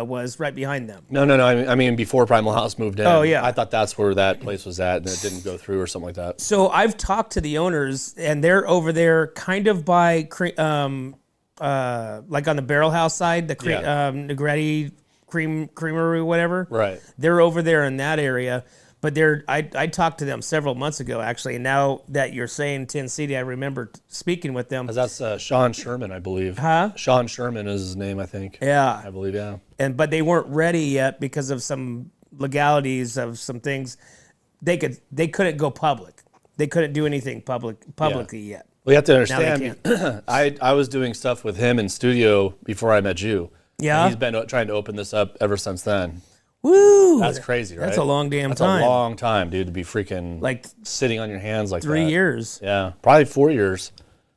was right behind them. No. I mean, before Primal House moved in. Oh, yeah. I thought that's where that place was at, and it didn't go through or something like that. So I've talked to the owners, and they're over there kind of by, like on the Barrel House side, the Negretti Creamery, whatever. Right. They're over there in that area. But I talked to them several months ago, actually. And now that you're saying Tin City, I remember speaking with them. That's Sean Sherman, I believe. Huh? Sean Sherman is his name, I think. Yeah. I believe, yeah. But they weren't ready yet because of some legalities of some things. They couldn't go public. They couldn't do anything publicly yet. Well, you have to understand, I was doing stuff with him in studio before I met you. Yeah. And he's been trying to open this up ever since then. Woo! That's crazy, right? That's a long damn That's time. a long time, dude, to be freaking like sitting on your hands like 3 that. years. Yeah, probably 4 years.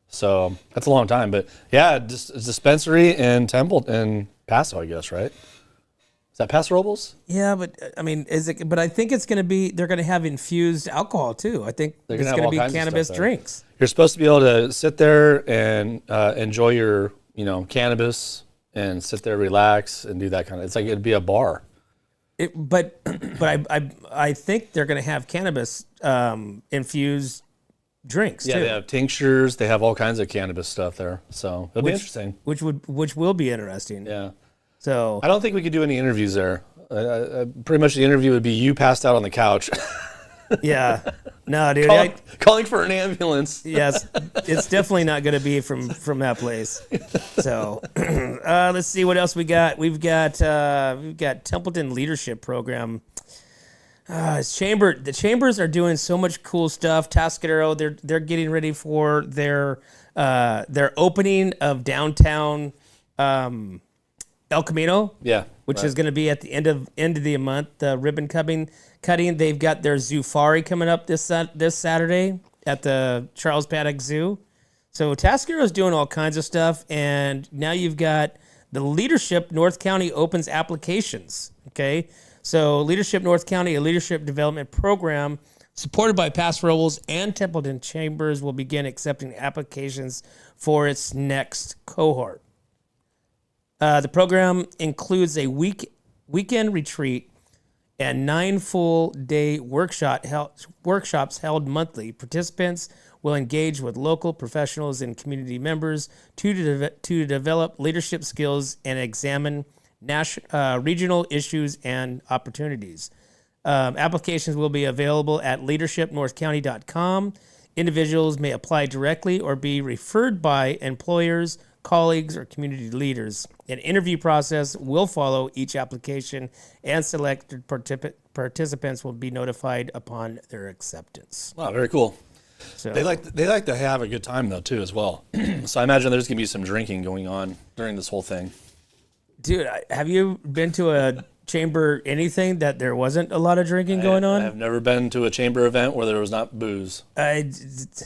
So that's a long time. But yeah, dispensary in Templeton, Paso, I guess, right? Is that Paso Robles? Yeah, but I mean, is it? But I think it's going to be. They're going to have infused alcohol too. I think it's going to be cannabis drinks. You're supposed to be able to sit there and enjoy your, cannabis and sit there, relax, and do that kind of. It's like it'd be a bar. But I think they're going to have cannabis infused drinks too. Yeah, they have tinctures. They have all kinds of cannabis stuff there. So it'll be interesting. Which will be interesting. Yeah. So I don't think we could do any interviews there. Pretty much the interview would be you passed out on the couch. Yeah. No, dude. Calling for an ambulance. Yes, it's definitely not going to be from that place. So let's see what else we got. We've got Templeton Leadership Program. The chambers are doing so much cool stuff. Atascadero, they're getting ready for their opening of downtown El Camino. Yeah, which is going to be at the end of the month. The ribbon cutting. They've got their Zoofari coming up this Saturday at the Charles Paddock Zoo. So Atascadero is doing all kinds of stuff, and now you've got the Leadership North County opens applications. Okay, so Leadership North County, a leadership development program supported by Paso Robles and Templeton Chambers, will begin accepting applications for its next cohort. The program includes a weekend retreat and 9 full-day workshops held monthly. Participants will engage with local professionals and community members to develop leadership skills and examine regional issues and opportunities. Applications will be available at leadershipnorthcounty.com. Individuals may apply directly or be referred by employers, colleagues, or community leaders. An interview process will follow each application, and selected participants will be notified upon their acceptance. Wow, very cool. So They like to have a good time though too as well. So I imagine there's gonna be some drinking going on during this whole thing. dude, have you been to a chamber anything that there wasn't a lot of drinking going on? I've never been to a chamber event where there was not booze. It's.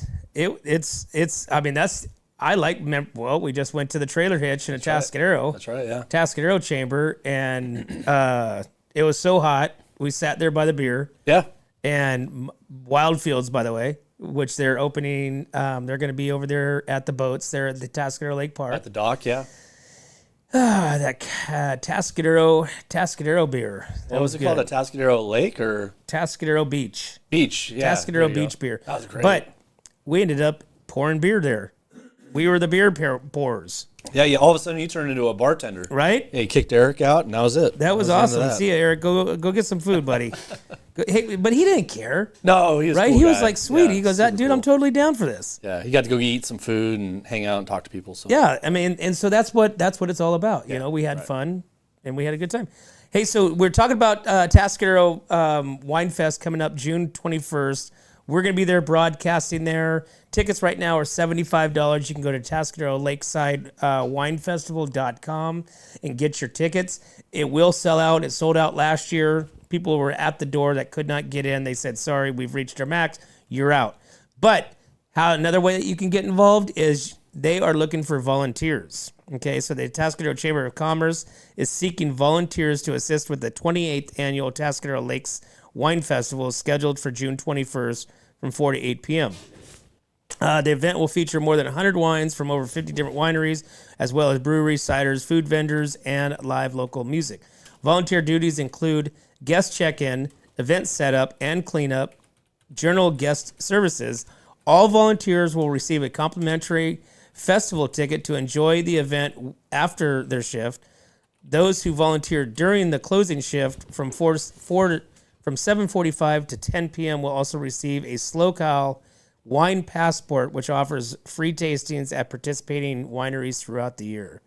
I mean, that's. I like. Well, we just went to the trailer hitch in Atascadero. That's right. Yeah. Atascadero chamber, and it was so hot. We sat there by the beer. Yeah. And Wildfields, by the way, which they're opening. They're going to be over there at the boats. They're at the Atascadero Lake Park. At the dock. Yeah. That Atascadero beer. What was it called? Atascadero Lake or Atascadero Beach. Beach? Yeah. Atascadero Beach beer. That was great. But we ended up pouring beer there. We were the beer pourers. Yeah. All of a sudden, you turned into a bartender. Right? Yeah. You kicked Eric out, and that was it. That was awesome. See you, Eric. Go get some food, buddy. Hey, but he didn't care. No, he was right. Cool he guy. was like, sweet. Yeah, he goes, "That dude, cool. I'm totally down for this." Yeah, he got to go eat some food and hang out and talk to people. So yeah, I mean, and so that's what it's all about. You know, we had fun and we had a good time. Hey, so we're talking about Atascadero Wine Fest coming up June 21st. We're going to be there broadcasting there. Tickets right now are $75. You can go to Atascadero Lakeside Wine Festival.com and get your tickets. It will sell out. It sold out last year. People were at the door that could not get in. They said, sorry, we've reached our max. You're out. But another way that you can get involved is they are looking for volunteers. Okay, so the Atascadero Chamber of Commerce is seeking volunteers to assist with the 28th annual Atascadero Lakes Wine Festival scheduled for June 21st from 4 to 8 p.m. The event will feature more than 100 wines from over 50 different wineries, as well as breweries, ciders, food vendors, and live local music. Volunteer duties include guest check-in, event setup and cleanup, general guest services. All volunteers will receive a complimentary festival ticket to enjoy the event after their shift. Those who volunteer during the closing shift from 7:45 to 10 p.m. will also receive a SlowCal wine passport, which offers free tastings at participating wineries throughout the year.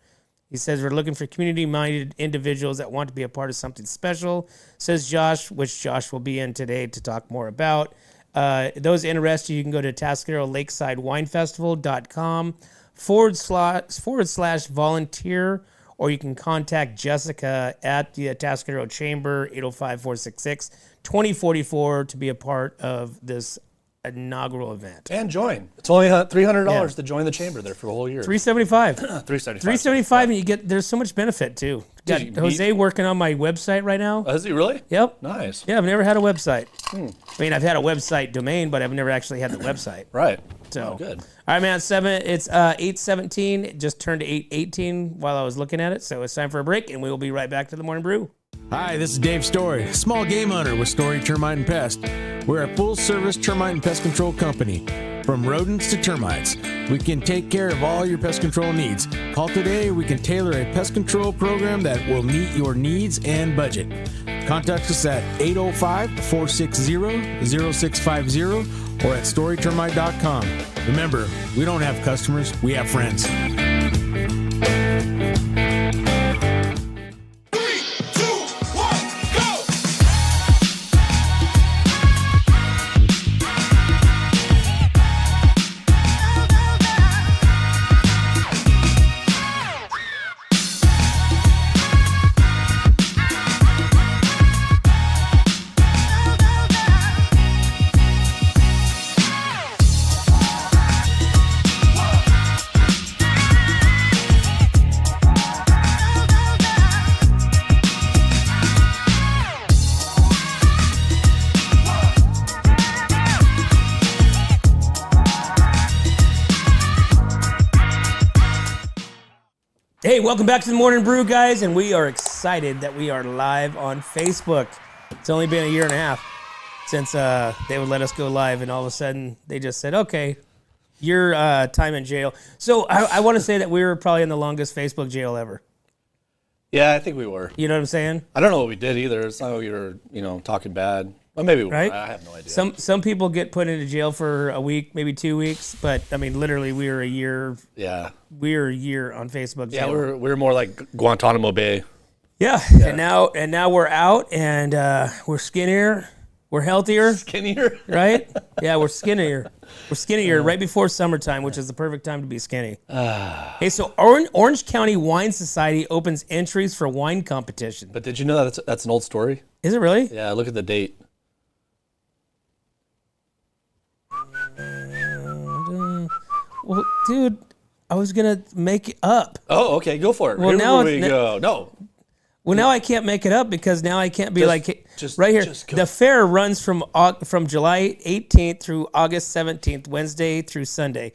He says, we're looking for community-minded individuals that want to be a part of something special, says Josh, which Josh will be in today to talk more about. Those interested, you can go to Atascadero Lakeside Wine Festival.com / volunteer, or you can contact Jessica at the Atascadero Chamber, 805-466-2044 to be a part of this inaugural event. And join. It's only $300 to join the chamber there for the whole year. $375. $375. And you get, there's so much benefit too. Got Did you Jose working on my website right now. Is he really? Yep. Nice. Yeah, I've never had a website. I mean, I've had a website domain, but I've never actually had the website. Right. So good. All right, man. It's 8:17. It just turned to 8:18 while I was looking at it. So it's time for a break, and we will be right back to the Morning Brew. Hi, this is Dave Story, small game hunter with Story Termite and Pest. We're a full-service termite and pest control company. From rodents to termites, we can take care of all your pest control needs. Call today, we can tailor a pest control program that will meet your needs and budget. Contact us at 805-460-0650 or at storytermite.com. Remember, we don't have customers, we have friends. Hey, welcome back to the Morning Brew, guys, and we are excited that we are live on Facebook. It's only been a year and a half since they would let us go live, and all of a sudden they just said, okay, your time in jail. So I want to say that we were probably in the longest Facebook jail ever. Yeah, I think we were. You know what I'm saying? I don't know what we did either. It's not like we were, talking bad. Well, maybe we Right? were. I have no idea. Some people get put into jail for a week, maybe 2 weeks, but I mean, literally, we were a year. Yeah. We were a year on Facebook jail. Yeah, we were more like Guantanamo Bay. Yeah. And now we're out, and we're skinnier, We're healthier. Skinnier. Right? Yeah, we're skinnier. We're skinnier right before summertime, which is the perfect time to be skinny. Hey, so Orange County Wine Society opens entries for wine competition. But did you know that's an old story? Is it really? Yeah, look at the date. Well, dude, I was going to make it up. Oh, okay, go for it. Well, Here now we go. No. Well, now I can't make it up because now I can't be just right here. go. The fair runs from July 18th through August 17th, Wednesday through Sunday.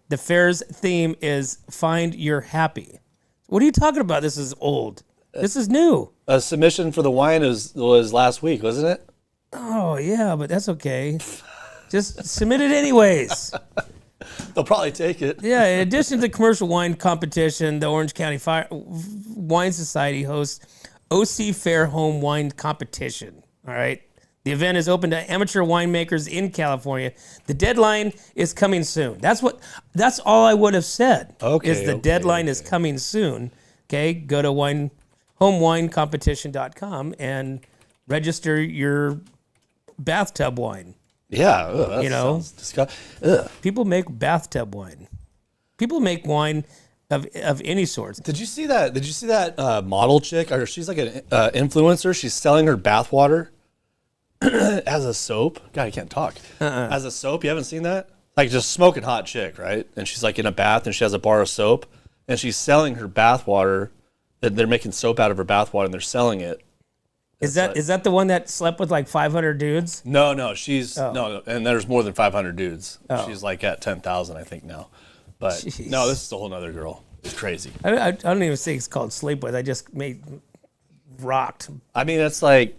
The fair's theme is Find Your Happy. What are you talking about? This is old. This is new. A submission for the wine was last week, wasn't it? Oh, yeah, but that's okay. Just submit it anyways. They'll probably take it. Yeah, in addition to the commercial wine competition, the Orange County Wine Society hosts OC Fair Home Wine Competition. All right. The event is open to amateur winemakers in California. The deadline is coming soon. That's all I would have said. Okay. The deadline is coming soon. Okay. Go to homewinecompetition.com and register your bathtub wine. Yeah, that sounds disgusting. People make bathtub wine. People make wine of any sort. Did you see that model chick? Or she's like an influencer. She's selling her bath water as a soap. God, I can't talk. As a soap. You haven't seen that? Like just smoking hot chick, right? And she's like in a bath and she has a bar of soap and she's selling her bath water. They're making soap out of her bath water and they're selling it. Is that the one that slept with like 500 dudes? No, she's no, and there's more than 500 dudes. She's like at 10,000, I think now. But Jeez. no, this is a whole nother girl. It's crazy. I don't even think it's called sleep with. I just made rocked, I mean, it's like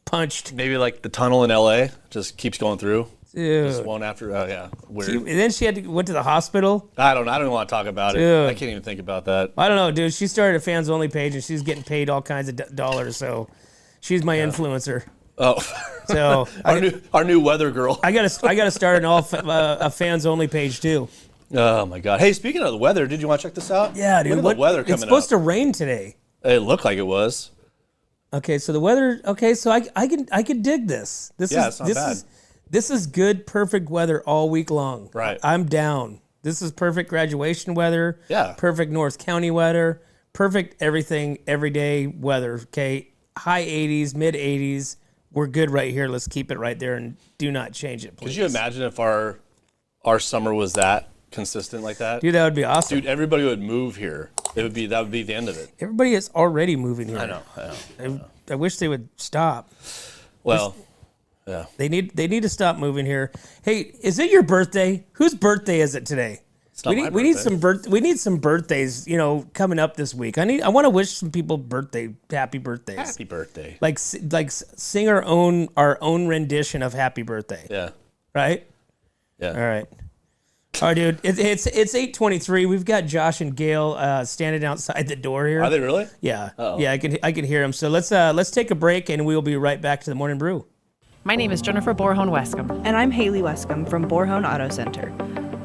punched. maybe like the tunnel in LA just keeps going through. Dude. Just one after, yeah, weird. And then she went to the hospital. I don't want to talk about it. Dude. I can't even think about that. I don't know, dude. She started a fans only page and she's getting paid all kinds of dollars. So she's my influencer. Oh, So our new weather girl. I gotta start a fans only page too. Oh my God. Hey, speaking of the weather, did you want to check this out? Yeah, dude. Look at the weather coming It's supposed up. to rain today. It looked like it was. Okay, so the weather. Okay, so I can dig this. It's not bad. This is good, perfect weather all week long. Right. I'm down. This is perfect graduation weather. Yeah. Perfect North County weather. Perfect everything, everyday weather. Okay. High 80s, mid 80s. We're good right here. Let's keep it right there and do not change it, please. Could you imagine if our summer was that consistent like that? Dude, that would be awesome. Dude, everybody would move here. That would be the end of it. Everybody is already moving here. I know. I wish they would stop. Well, yeah. They need to stop moving here. Hey, is it your birthday? Whose birthday is it today? It's not my We need birthday. we need some birthdays, coming up this week. I want to wish some people happy birthdays. Happy birthday. Like sing our own rendition of happy birthday. Yeah. Right? Yeah. All right. All right, dude. It's 8:23. We've got Josh and Gail standing outside the door here. Are they really? Yeah. Uh-oh. Yeah, I can hear them. So let's take a break and we'll be right back to the Morning Brew. My name is Jennifer Borhone Wescombe. And I'm Haley Wescombe from Borhone Auto Center.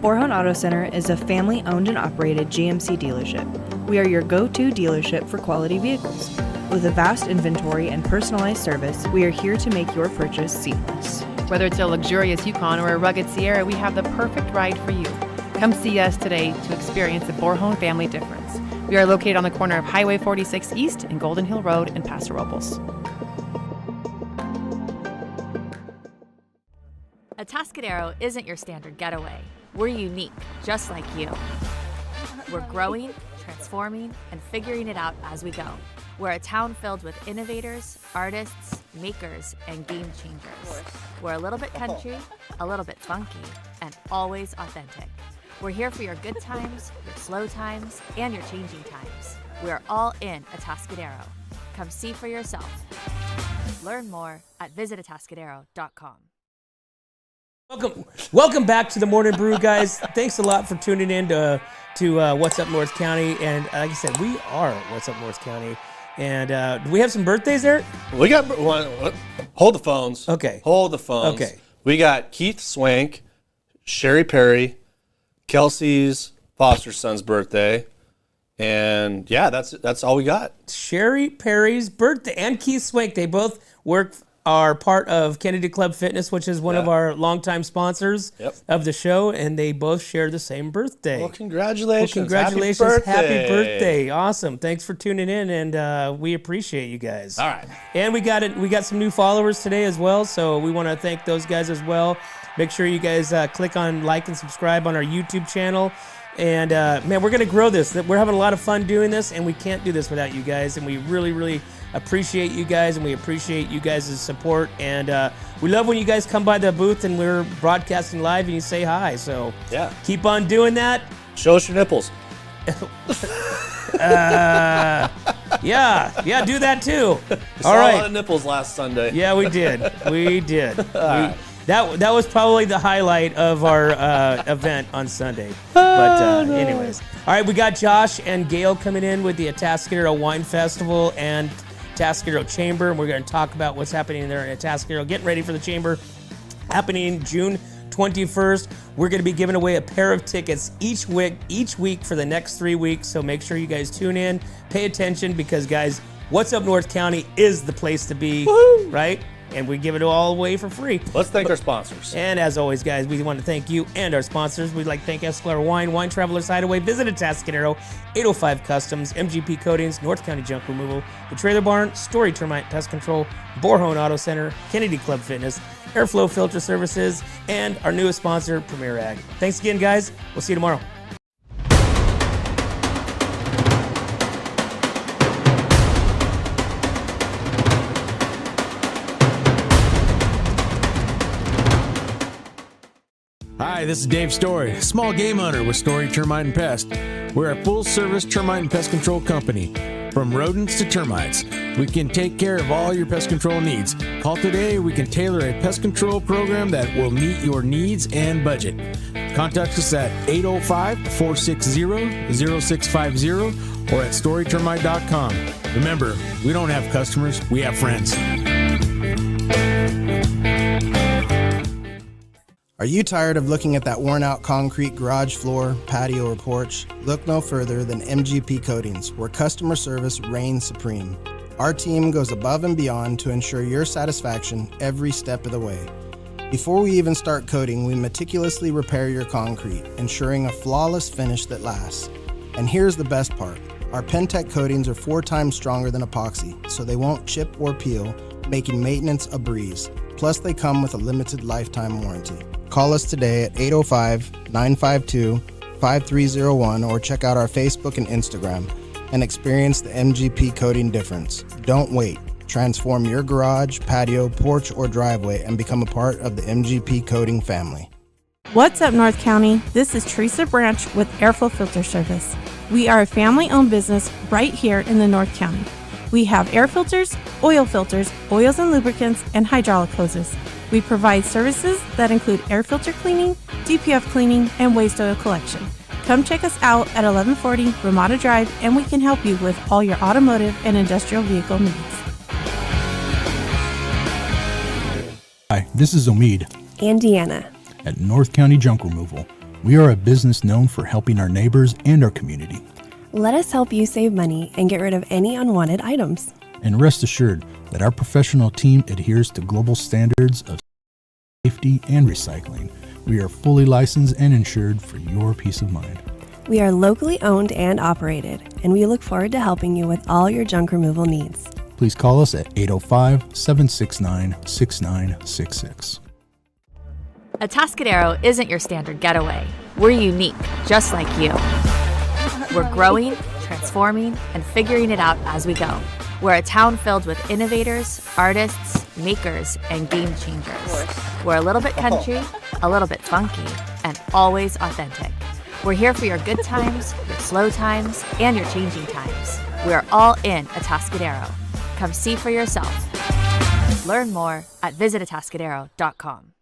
Borhone Auto Center is a family-owned and operated GMC dealership. We are your go-to dealership for quality vehicles. With a vast inventory and personalized service, we are here to make your purchase seamless. Whether it's a luxurious Yukon or a rugged Sierra, we have the perfect ride for you. Come see us today to experience the Borhone family difference. We are located on the corner of Highway 46 East and Golden Hill Road in Paso Robles. Atascadero isn't your standard getaway. We're unique, just like you. We're growing, transforming, and figuring it out as we go. We're a town filled with innovators, artists, makers, and game changers. We're a little bit country, a little bit funky, and always authentic. We're here for your good times, your slow times, and your changing times. We're all in Atascadero. Come see for yourself. Learn more at visitatascadero.com. Welcome back to the Morning Brew, guys. Thanks a lot for tuning in to What's Up North County. And like I said, we are What's Up North County. And do we have some birthdays there? We got one. Hold the phones. Okay. Hold the phones. Okay. We got Keith Swank, Sherry Perry, Kelsey's foster son's birthday, and yeah, that's all we got. Sherry Perry's birthday and Keith Swank. They both work are part of Kennedy Club Fitness, which is one of our longtime sponsors of the show, and they both share the same birthday. Well, congratulations. Well, congratulations. Happy birthday. Awesome. Thanks for tuning in, and we appreciate you guys. All right. And we got some new followers today as well, so we want to thank those guys as well. Make sure you guys click on like and subscribe on our YouTube channel. And, man, we're going to grow this. We're having a lot of fun doing this, and we can't do this without you guys, and we really, really appreciate you guys, and we appreciate you guys' support. And we love when you guys come by the booth and we're broadcasting live and you say hi. So keep on doing that. Show us your nipples. Yeah, do that too. All right. A lot of nipples last Sunday. Yeah, we did. That was probably the highlight of our event on Sunday. But anyways. All right, we got Josh and Gail coming in with the Atascadero Wine Festival and Atascadero Chamber, and we're going to talk about what's happening there in Atascadero. Getting ready for the Chamber happening June 21st. We're going to be giving away a pair of tickets each week for the next 3 weeks, so make sure you guys tune in, pay attention, because, guys, What's Up North County is the place to be, right? And we give it all away for free. Let's thank our sponsors. And as always, guys, we want to thank you and our sponsors. We'd like to thank Atascadero Wine Travelers Hideaway, Visit Atascadero, 805 Customs, MGP Coatings, North County Junk Removal, The Trailer Barn, Story Termite Pest Control, Borhone Auto Center, Kennedy Club Fitness, Airflow Filter Services, and our newest sponsor, Premier Ag. Thanks again, guys. We'll see you tomorrow. Hi, this is Dave Story, small game hunter with Story Termite and Pest. We're a full-service termite and pest control company. From rodents to termites, we can take care of all your pest control needs. Call today, we can tailor a pest control program that will meet your needs and budget. Contact us at 805-460-0650 or at storytermite.com. Remember, we don't have customers, we have friends. Are you tired of looking at that worn-out concrete garage floor, patio, or porch? Look no further than MGP Coatings, where customer service reigns supreme. Our team goes above and beyond to ensure your satisfaction every step of the way. Before we even start coating, we meticulously repair your concrete, ensuring a flawless finish that lasts. And here's the best part. Our Pentec coatings are 4 times stronger than epoxy, so they won't chip or peel, making maintenance a breeze. Plus, they come with a limited lifetime warranty. Call us today at 805-952-5301 or check out our Facebook and Instagram and experience the MGP coating difference. Don't wait. Transform your garage, patio, porch, or driveway and become a part of the MGP coating family. What's up, North County? This is Teresa Branch with Airflow Filter Service. We are a family-owned business right here in the North County. We have air filters, oils and lubricants, and hydraulic hoses. We provide services that include air filter cleaning, DPF cleaning, and waste oil collection. Come check us out at 1140 Ramada Drive, and we can help you with all your automotive and industrial vehicle needs. Hi, this is Omid. And Deanna. At North County Junk Removal, we are a business known for helping our neighbors and our community. Let us help you save money and get rid of any unwanted items. And rest assured that our professional team adheres to global standards of safety and recycling. We are fully licensed and insured for your peace of mind. We are locally owned and operated, and we look forward to helping you with all your junk removal needs. Please call us at 805-769-6966. Atascadero isn't your standard getaway. We're unique, just like you. We're growing, transforming, and figuring it out as we go. We're a town filled with innovators, artists, makers, and game changers. We're a little bit country, a little bit funky, and always authentic. We're here for your good times, your slow times, and your changing times. We're all in Atascadero. Come see for yourself. Learn more at visitatascadero.com.